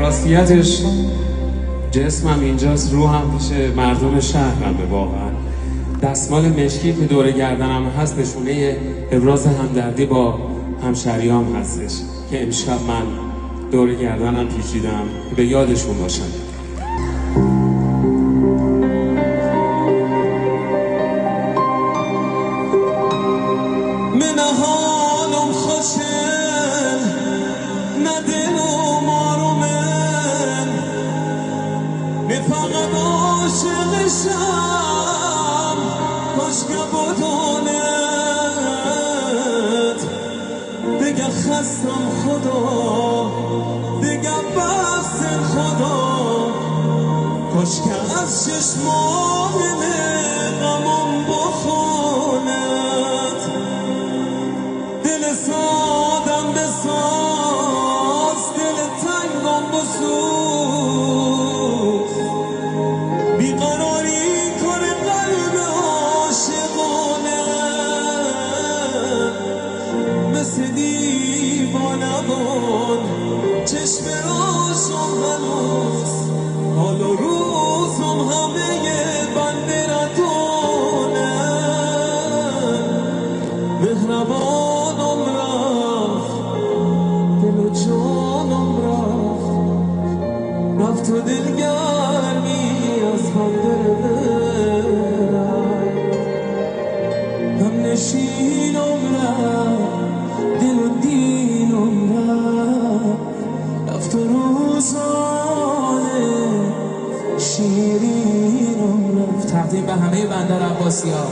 راستیتش جسمم اینجاست، روحم پیش مردم شهرمه. واقعا دستمال مشکی که دور گردنم هست نشونه ابراز همدردی با همشهریام هستش که امشب من دور گردنم پیچیدم که به یادشون باشم. من حالم خوشه ندلم آرومه فقط عاشقشم کاشکه بدونت دیگه خستم خدا دیگه بس خدا کاشکه از چشمان غمم بخونت دل سادم بساز دل تنگم بسوز بیقراری کنه قلب عاشقانه مثل دیوانه بان چشم روشم هنوز حال و روزم همه بنده ندونه مهربانم رفت دل و جانم رفت و دلگرمی از هم هم نشینم رفت دل و دینم رفت و روزانه شیرینم رفت. تقدیم به همه بندر عباسی ها.